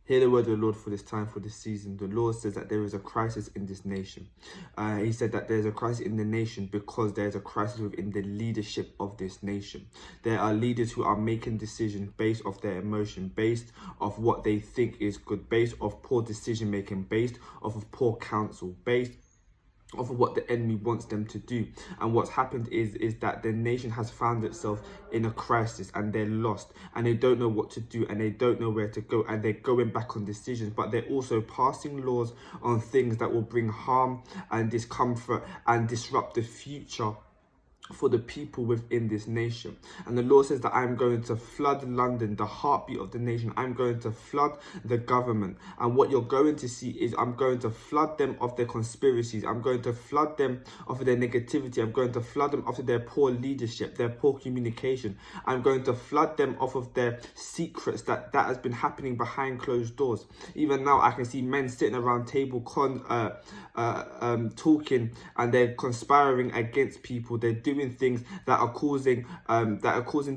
Hear the word of the Lord for this time, for this season. The Lord says that there is a crisis in this nation. He said that there's a crisis in the nation because there's a crisis within the leadership of this nation. There are leaders who are making decisions based off their emotion, based off what they think is good, based off poor decision making, based off of poor counsel, based off of what the enemy wants them to do. And what's happened is that the nation has found itself in a crisis, and they're lost, and they don't know what to do, and they don't know where to go, and they're going back on decisions, but they're also passing laws on things that will bring harm and discomfort and disrupt the future for the people within this nation. And the Lord says that I'm going to flood London, the heartbeat of the nation. I'm going to flood the government. And what you're going to see is I'm going to flood them of their conspiracies. I'm going to flood them of their negativity. I'm going to flood them of their poor leadership, their poor communication. I'm going to flood them off of their secrets that has been happening behind closed doors. Even now, I can see men sitting around table talking, and they're conspiring against people. They're doing things that are causing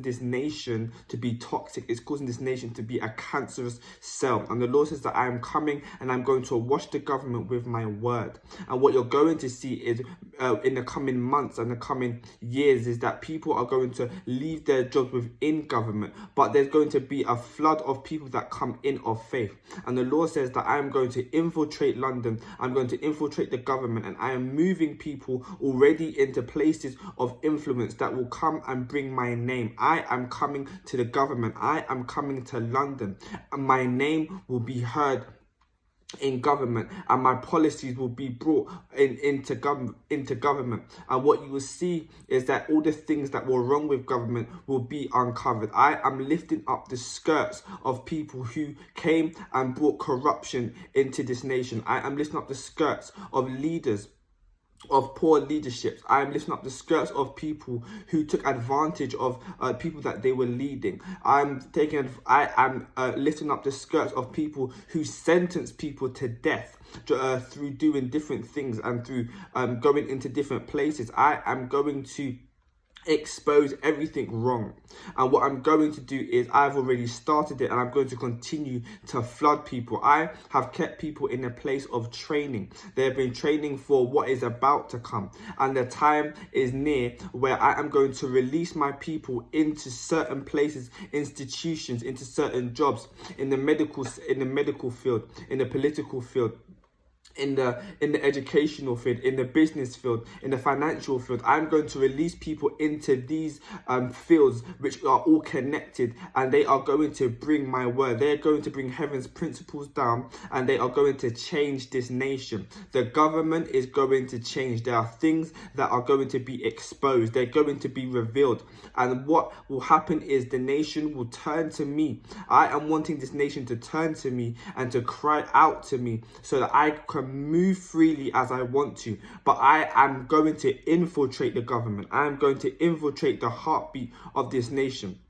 this nation to be toxic. It's causing this nation to be a cancerous cell. And the Lord says that I am coming and I'm going to wash the government with my word. And what you're going to see is in the coming months and the coming years is that people are going to leave their jobs within government, but there's going to be a flood of people that come in of faith. And the Lord says that I am going to infiltrate London. I'm going to infiltrate the government, and I am moving people already into places of influence that will come and bring my name. I am coming to the government. I am coming to London, and my name will be heard in government, and my policies will be brought into government. And what you will see is that all the things that were wrong with government will be uncovered. I am lifting up the skirts of people who came and brought corruption into this nation. I am lifting up the skirts of leaders of poor leadership. I am lifting up the skirts of people who took advantage of people that they were leading. I am lifting up the skirts of people who sentenced people to death through doing different things and through going into different places. I am going to expose everything wrong, and what I'm going to do is I've already started it, and I'm going to continue to flood people. I have kept people in a place of training. They have been training for what is about to come, and the time is near where I am going to release my people into certain places, institutions, into certain jobs in the medical field, in the political field, in the educational field, in the business field, in the financial field. I'm going to release people into these fields which are all connected, and they are going to bring my word. They're going to bring heaven's principles down, and they are going to change this nation. The government is going to change. There are things that are going to be exposed. They're going to be revealed. And what will happen is the nation will turn to me. I am wanting this nation to turn to me and to cry out to me so that I can move freely as I want to. But I am going to infiltrate the government. I am going to infiltrate the heartbeat of this nation.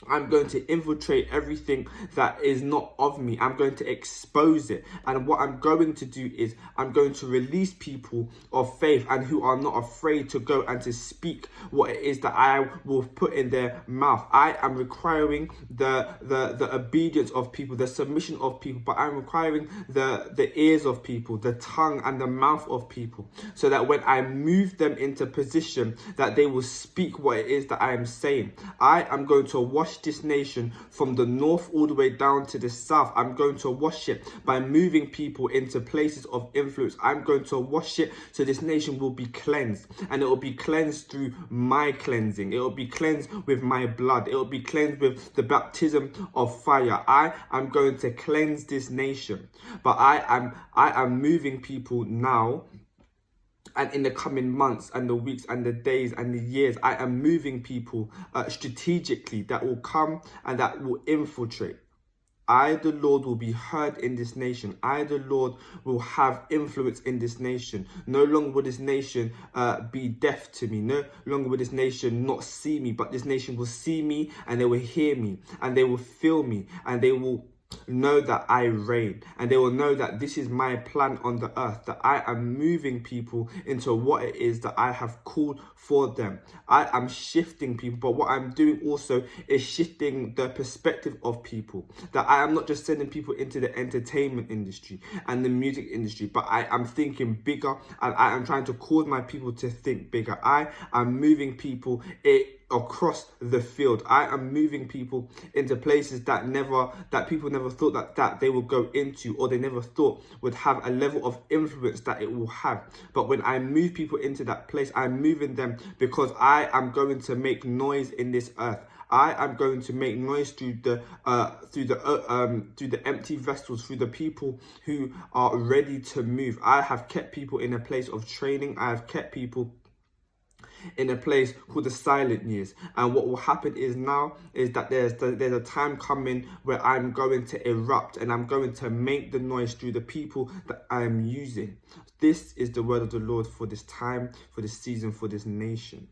I'm going to infiltrate everything that is not of me. I'm going to expose it. And what I'm going to do is I'm going to release people of faith and who are not afraid to go and to speak what it is that I will put in their mouth. I am requiring the obedience of people, the submission of people, but I'm requiring the ears of people, the tongue and the mouth of people, so that when I move them into position, that they will speak what it is that I am saying. I am going to wash this nation from the north all the way down to the south. I'm going to wash it by moving people into places of influence. I'm going to wash it so this nation will be cleansed, and it will be cleansed through my cleansing. It will be cleansed with my blood. It will be cleansed with the baptism of fire. I am going to cleanse this nation, but I am moving people now. And in the coming months and the weeks and the days and the years, I am moving people strategically that will come and that will infiltrate. I, the Lord, will be heard in this nation. I, the Lord, will have influence in this nation. No longer will this nation be deaf to me. No longer will this nation not see me, but this nation will see me, and they will hear me, and they will feel me, and they will know that I reign, and they will know that this is my plan on the earth, that I am moving people into what it is that I have called for them. I am shifting people, but what I'm doing also is shifting the perspective of people, that I am not just sending people into the entertainment industry and the music industry, but I am thinking bigger, and I am trying to cause my people to think bigger. I am moving people across the field. I am moving people into places that people never thought that they would go into, or they never thought would have a level of influence that it will have. But when I move people into that place, I'm moving them because I am going to make noise in this earth. I am going to make noise through the empty vessels, through the people who are ready to move. I have kept people in a place of training. I have kept people in a place called the silent years, and what will happen is that there's a time coming where I'm going to erupt, and I'm going to make the noise through the people that I am using. This is the word of the Lord for this time, for this season, for this nation.